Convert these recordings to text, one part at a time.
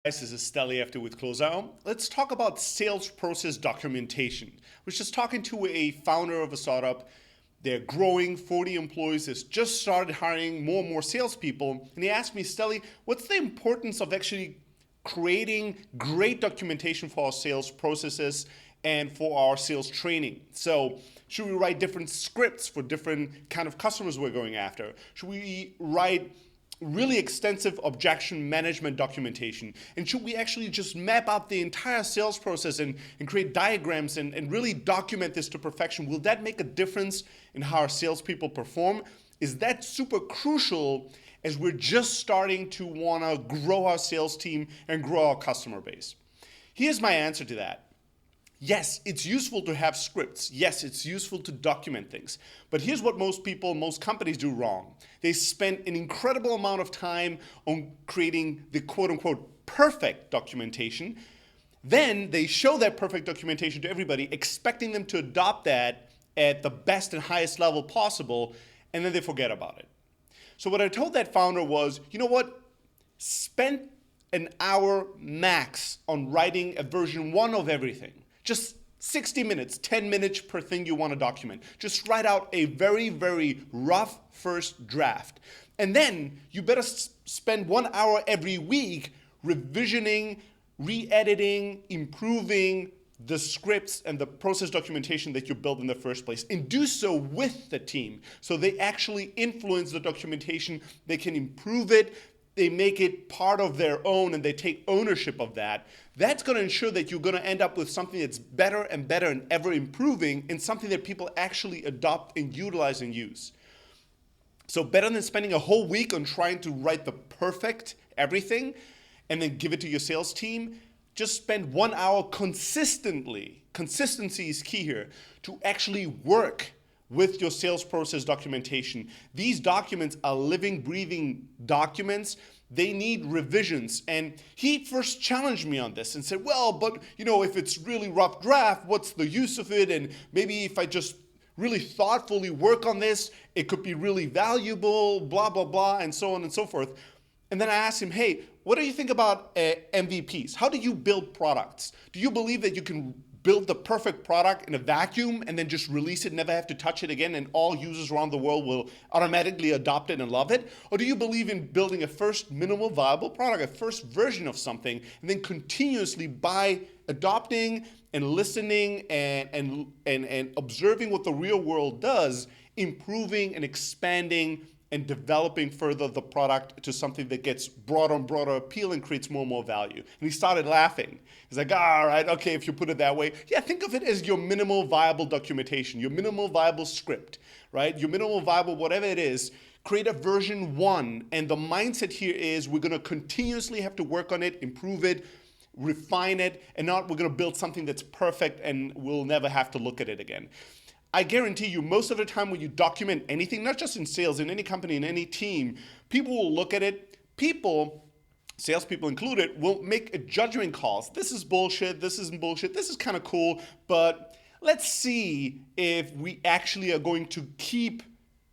Guys, this is Steli after with Closeout. Let's talk about sales process documentation. I was just talking to a founder of a startup. They're growing, 40 employees, has just started hiring more and more salespeople. And he asked me, Steli, what's the importance of actually creating great documentation for our sales processes and for our sales training? So should we write different scripts for different kind of customers we're going after? Should we write really extensive objection management documentation? And should we actually just map out the entire sales process and create diagrams and really document this to perfection? Will that make a difference in how our salespeople perform? Is that super crucial as we're just starting to want to grow our sales team and grow our customer base? Here's my answer to that. Yes, it's useful to have scripts. Yes, it's useful to document things. But here's what most companies do wrong. They spend an incredible amount of time on creating the quote unquote perfect documentation. Then they show that perfect documentation to everybody, expecting them to adopt that at the best and highest level possible, and then they forget about it. So what I told that founder was, you know what? Spend an hour max on writing a version 1 of everything. Just 60 minutes, 10 minutes per thing you want to document. Just write out a very, very rough first draft. And then you better spend 1 hour every week revisioning, re-editing, improving the scripts and the process documentation that you built in the first place. And do so with the team so they actually influence the documentation, they can improve it, they make it part of their own and they take ownership of that. That's going to ensure that you're going to end up with something that's better and better and ever improving, and something that people actually adopt and utilize and use. So better than spending a whole week on trying to write the perfect everything and then give it to your sales team, just spend 1 hour consistently. Consistency is key here, to actually work with your sales process documentation. These documents are living, breathing documents. They need revisions. And he first challenged me on this and said, well, but if it's really rough draft, what's the use of it? And maybe if I just really thoughtfully work on this, it could be really valuable, blah, blah, blah, and so on and so forth. And then I asked him, hey, what do you think about MVPs? How do you build products? Do you believe that you can build the perfect product in a vacuum and then just release it, never have to touch it again, and all users around the world will automatically adopt it and love it? Or do you believe in building a first minimal viable product, a first version of something, and then continuously by adopting and listening and observing what the real world does, improving and expanding and developing further the product to something that gets broader and broader appeal and creates more and more value? And he started laughing. He's like, all right, okay, if you put it that way. Yeah, think of it as your minimal viable documentation, your minimal viable script, right? Your minimal viable, whatever it is, create a version 1. And the mindset here is we're going to continuously have to work on it, improve it, refine it, and not we're going to build something that's perfect and we'll never have to look at it again. I guarantee you, most of the time when you document anything, not just in sales, in any company, in any team, people will look at it. People, salespeople included, will make a judgment calls. This is bullshit, this isn't bullshit, this is kind of cool, but let's see if we actually are going to keep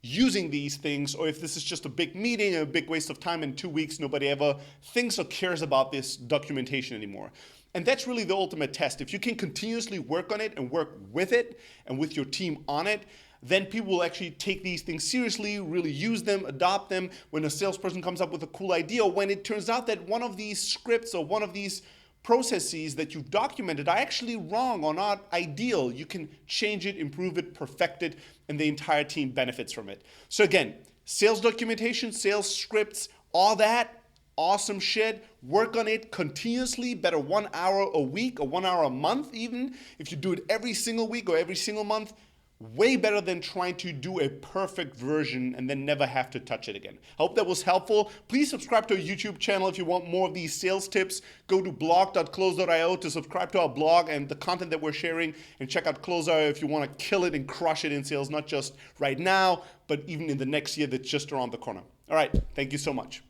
using these things, or if this is just a big meeting, a big waste of time. In 2 weeks, nobody ever thinks or cares about this documentation anymore. And that's really the ultimate test. If you can continuously work on it and work with it and with your team on it, then people will actually take these things seriously, really use them, adopt them. When a salesperson comes up with a cool idea, when it turns out that one of these scripts or one of these processes that you've documented are actually wrong or not ideal, you can change it, improve it, perfect it, and the entire team benefits from it. So again, sales documentation, sales scripts, all that, awesome shit. Work on it continuously, better 1 hour a week or 1 hour a month even. If you do it every single week or every single month, way better than trying to do a perfect version and then never have to touch it again. I hope that was helpful. Please subscribe to our YouTube channel if you want more of these sales tips. Go to blog.close.io to subscribe to our blog and the content that we're sharing, and check out Close.io if you want to kill it and crush it in sales, not just right now, but even in the next year that's just around the corner. All right, thank you so much.